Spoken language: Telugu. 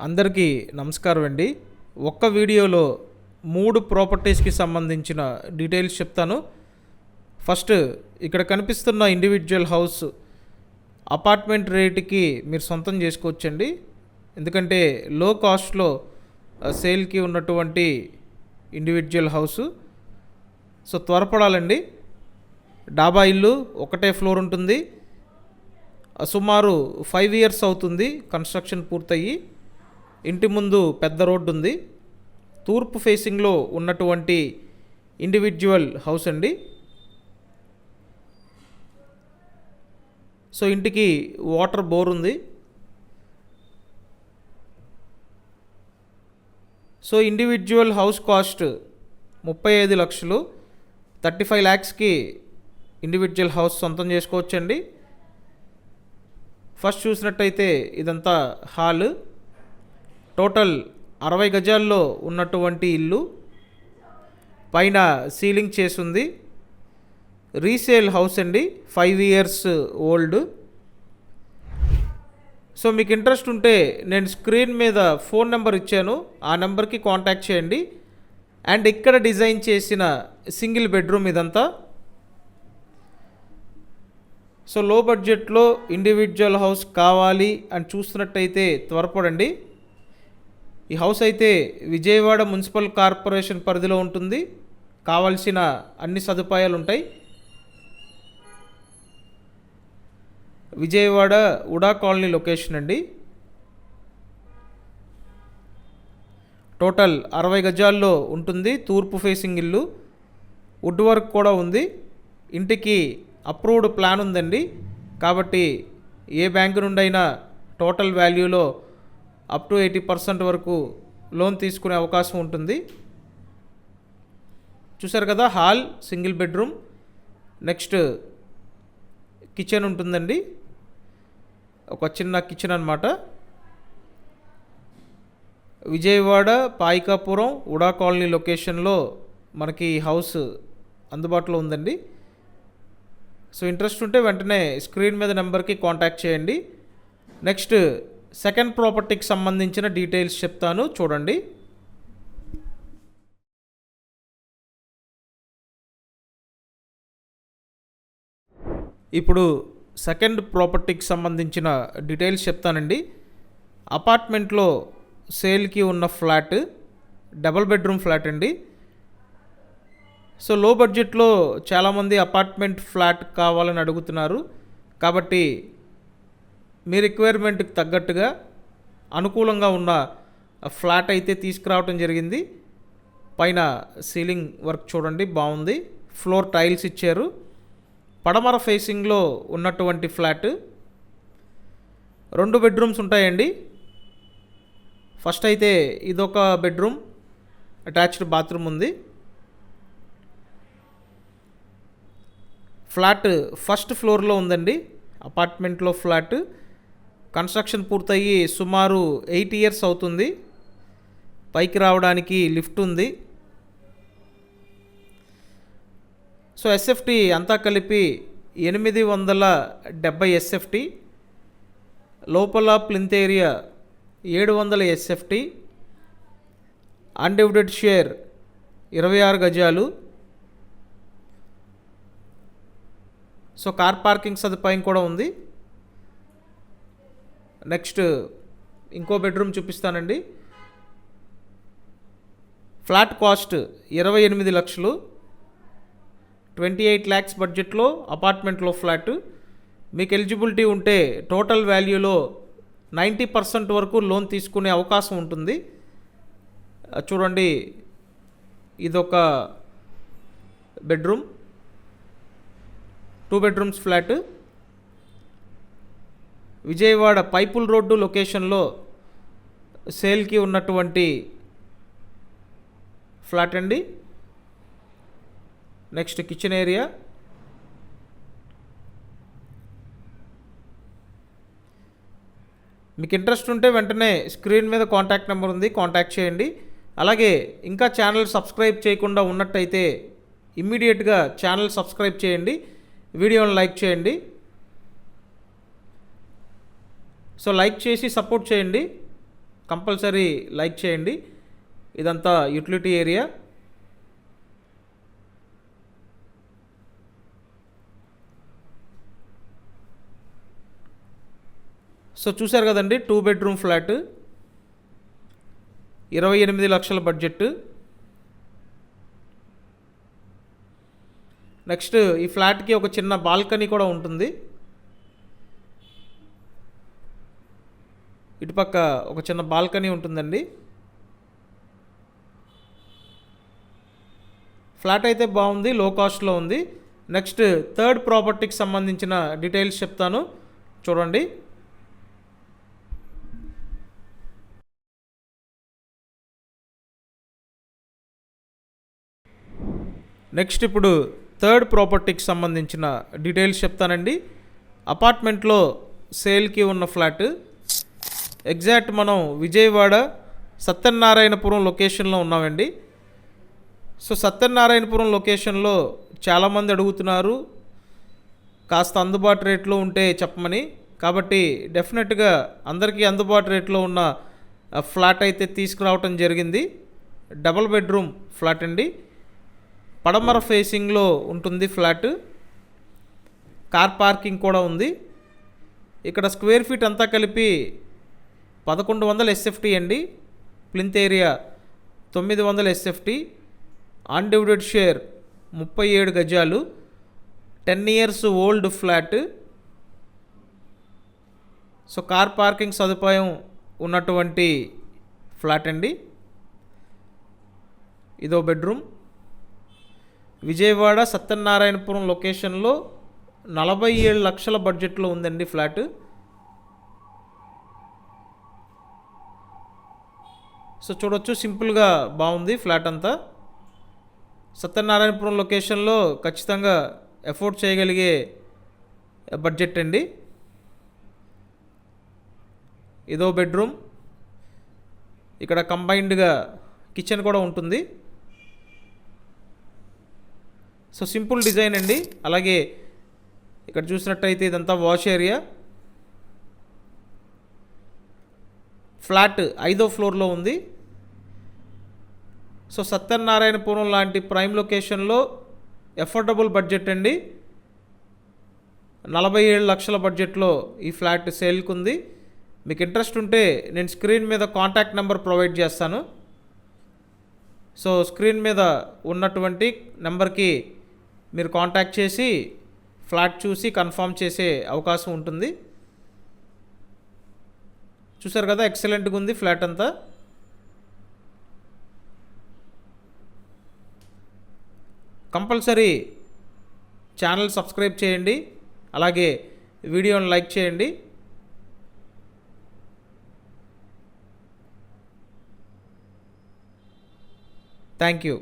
అందరికీ నమస్కారం అండి. ఒక్క వీడియోలో 3 ప్రాపర్టీస్కి సంబంధించిన డీటెయిల్స్ చెప్తాను. ఫస్ట్, ఇక్కడ కనిపిస్తున్న ఇండివిజువల్ హౌస్ అపార్ట్మెంట్ రేటుకి మీరు సొంతం చేసుకోవచ్చండి. ఎందుకంటే లో కాస్ట్లో సేల్కి ఉన్నటువంటి ఇండివిజువల్ హౌస్. సో త్వరపడాలండి. డాబా ఇల్లు ఒకటే ఫ్లోర్ ఉంటుంది. సుమారు 5 years అవుతుంది కన్స్ట్రక్షన్ పూర్తయ్యి. ఇంటి ముందు పెద్ద రోడ్డు ఉంది. తూర్పు ఫేసింగ్లో ఉన్నటువంటి ఇండివిజువల్ హౌస్ అండి. సో ఇంటికి వాటర్ బోర్ ఉంది. సో ఇండివిజువల్ హౌస్ కాస్ట్ 35 లక్షలు. 35 lakhsకి ఇండివిజువల్ హౌస్ సొంతం చేసుకోవచ్చండి. ఫస్ట్ చూసినట్టయితే ఇదంతా హాల్. టోటల్ 60 గజాల్లో ఉన్నటువంటి ఇల్లు. పైన సీలింగ్ చేసుంది. రీసేల్ హౌస్ అండి, 5 years ఓల్డ్. సో మీకు ఇంట్రెస్ట్ ఉంటే నేను స్క్రీన్ మీద ఫోన్ నెంబర్ ఇచ్చాను, ఆ నెంబర్కి కాంటాక్ట్ చేయండి. అండ్ ఇక్కడ డిజైన్ చేసిన సింగిల్ బెడ్రూమ్ ఇదంతా. సో లో బడ్జెట్లో ఇండివిజువల్ హౌస్ కావాలి అని చూస్తున్నట్టయితే త్వరపడండి. ఈ హౌస్ అయితే విజయవాడ మున్సిపల్ కార్పొరేషన్ పరిధిలో ఉంటుంది. కావాల్సిన అన్ని సదుపాయాలు ఉంటాయి. విజయవాడ ఉడా కాలనీ లొకేషన్ అండి. టోటల్ 60 గజాల్లో ఉంటుంది. తూర్పు ఫేసింగ్ ఇల్లు. వుడ్ వర్క్ కూడా ఉంది. ఇంటికి అప్రూవ్డ్ ప్లాన్ ఉందండి. కాబట్టి ఏ బ్యాంకు నుండి అయినా టోటల్ వాల్యూలో అప్ టు 80% వరకు లోన్ తీసుకునే అవకాశం ఉంటుంది. చూసారు కదా, hall, single bedroom. Next kitchen ఉంటుందండి. ఒక చిన్న కిచెన్ అన్నమాట. విజయవాడ పాయికాపురం ఉడా కాలనీ లొకేషన్లో మనకి హౌస్ అందుబాటులో ఉందండి. సో ఇంట్రెస్ట్ ఉంటే వెంటనే స్క్రీన్ మీద నెంబర్కి కాంటాక్ట్ చేయండి. నెక్స్ట్ సెకండ్ ప్రాపర్టీకి సంబంధించిన డీటెయిల్స్ చెప్తాను, చూడండి. ఇప్పుడు సెకండ్ ప్రాపర్టీకి సంబంధించిన డీటెయిల్స్ చెప్తానండి. అపార్ట్మెంట్లో సేల్కి ఉన్న ఫ్లాట్, డబుల్ బెడ్రూమ్ ఫ్లాట్ అండి. సో లో బడ్జెట్లో చాలామంది అపార్ట్మెంట్ ఫ్లాట్ కావాలని అడుగుతున్నారు. కాబట్టి మీ రిక్వైర్మెంట్కి తగ్గట్టుగా అనుకూలంగా ఉన్న ఫ్లాట్ అయితే తీసుకురావటం జరిగింది. పైన సీలింగ్ వర్క్ చూడండి, బాగుంది. ఫ్లోర్ టైల్స్ ఇచ్చారు. పడమర ఫేసింగ్లో ఉన్నటువంటి ఫ్లాట్. 2 బెడ్రూమ్స్ ఉంటాయండి. ఫస్ట్ అయితే ఇదొక బెడ్రూమ్, అటాచ్డ్ బాత్రూమ్ ఉంది. ఫ్లాట్ ఫస్ట్ ఫ్లోర్లో ఉందండి. అపార్ట్మెంట్లో ఫ్లాట్. కన్స్ట్రక్షన్ పూర్తయ్యి సుమారు 8 years అవుతుంది. పైకి రావడానికి లిఫ్ట్ ఉంది. సో ఎస్ఎఫ్టీ అంతా కలిపి 870 ఎస్ఎఫ్టీ. లోపల plinth area 700 SFT. Undivided share 26 గజాలు. సో కార్ పార్కింగ్ సదుపాయం కూడా ఉంది. నెక్స్ట్ ఇంకో బెడ్రూమ్ చూపిస్తానండి. ఫ్లాట్ కాస్ట్ 28 లక్షలు. 28 lakhs బడ్జెట్లో అపార్ట్మెంట్లో ఫ్లాట్. మీకు ఎలిజిబిలిటీ ఉంటే టోటల్ వాల్యూలో 90% వరకు లోన్ తీసుకునే అవకాశం ఉంటుంది. చూడండి, ఇదొక బెడ్రూమ్, 2 bedrooms ఫ్లాట్. విజయవాడ పైపుల్ రోడ్డు లొకేషన్లో సేల్కి ఉన్నటువంటి ఫ్లాట్ అండి. Next kitchen area. మీకు ఇంట్రెస్ట్ ఉంటే వెంటనే స్క్రీన్ మీద కాంటాక్ట్ నెంబర్ ఉంది, కాంటాక్ట్ చేయండి. అలాగే ఇంకా ఛానల్ సబ్స్క్రైబ్ చేయకుండా ఉన్నట్టయితే ఇమ్మీడియట్గా ఛానల్ సబ్స్క్రైబ్ చేయండి, వీడియోని లైక్ చేయండి. సో లైక్ చేసి సపోర్ట్ చేయండి. కంపల్సరీ లైక్ చేయండి. ఇదంతా యూటిలిటీ ఏరియా. సో చూసారు కదండి, 2 బెడ్రూమ్ ఫ్లాట్, 28 లక్షల బడ్జెట్. నెక్స్ట్ ఈ ఫ్లాట్కి ఒక చిన్న బాల్కనీ కూడా ఉంటుంది. ఇటుపక్క ఒక చిన్న బాల్కనీ ఉంటుందండి. ఫ్లాట్ అయితే బాగుంది, లో కాస్ట్లో ఉంది. నెక్స్ట్ థర్డ్ ప్రాపర్టీకి సంబంధించిన డీటెయిల్స్ చెప్తాను, చూడండి. నెక్స్ట్ ఇప్పుడు థర్డ్ ప్రాపర్టీకి సంబంధించిన డీటెయిల్స్ చెప్తానండి. అపార్ట్మెంట్లో సేల్కి ఉన్న ఫ్లాట్. ఎగ్జాక్ట్ మనం విజయవాడ సత్యనారాయణపురం లొకేషన్లో ఉన్నామండి. సో సత్యనారాయణపురం లొకేషన్లో చాలామంది అడుగుతున్నారు కాస్త అందుబాటు రేట్లో ఉంటే చెప్పమని. కాబట్టి డెఫినెట్గా అందరికీ అందుబాటు రేట్లో ఉన్న ఫ్లాట్ అయితే తీసుకురావటం జరిగింది. డబుల్ బెడ్రూమ్ ఫ్లాట్ అండి. పడమర ఫేసింగ్లో ఉంటుంది ఫ్లాట్. కార్ పార్కింగ్ కూడా ఉంది. ఇక్కడ స్క్వేర్ ఫీట్ అంతా కలిపి 1100 SFT అండి. Plinth area 900 SFT. Undivided share 37 గజాలు. 10 years old flat. So car parking సదుపాయం ఉన్నటువంటి ఫ్లాట్ అండి. ఇదో బెడ్రూమ్. విజయవాడ సత్యనారాయణపురం లొకేషన్లో 47 లక్షల బడ్జెట్లో ఉందండి ఫ్లాట్. సో చూడొచ్చు, సింపుల్గా బాగుంది ఫ్లాట్ అంతా. సత్యనారాయణపురం లొకేషన్లో ఖచ్చితంగా ఎఫోర్డ్ చేయగలిగే బడ్జెట్ అండి. ఇదో బెడ్రూమ్. ఇక్కడ కంబైన్డ్గా కిచెన్ కూడా ఉంటుంది. సో సింపుల్ డిజైన్ అండి. అలాగే ఇక్కడ చూసినట్టయితే ఇదంతా వాష్ ఏరియా. ఫ్లాట్ 5వ ఫ్లోర్లో ఉంది. సో సత్యనారాయణపురం లాంటి ప్రైమ్ లొకేషన్లో ఎఫోర్డబుల్ బడ్జెట్ అండి. 47 లక్షల బడ్జెట్లో ఈ ఫ్లాట్ సేల్కి ఉంది. మీకు ఇంట్రెస్ట్ ఉంటే నేను స్క్రీన్ మీద కాంటాక్ట్ నెంబర్ ప్రొవైడ్ చేస్తాను. సో స్క్రీన్ మీద ఉన్నటువంటి నెంబర్కి మీరు కాంటాక్ట్ చేసి ఫ్లాట్ చూసి కన్ఫర్మ్ చేసే అవకాశం ఉంటుంది. చూసారు కదా, ఎక్సలెంట్గా ఉంది ఫ్లాట్ అంతా. కంపల్సరీ ఛానల్ సబ్స్క్రైబ్ చేయండి. అలాగే వీడియోని లైక్ చేయండి. Thank you.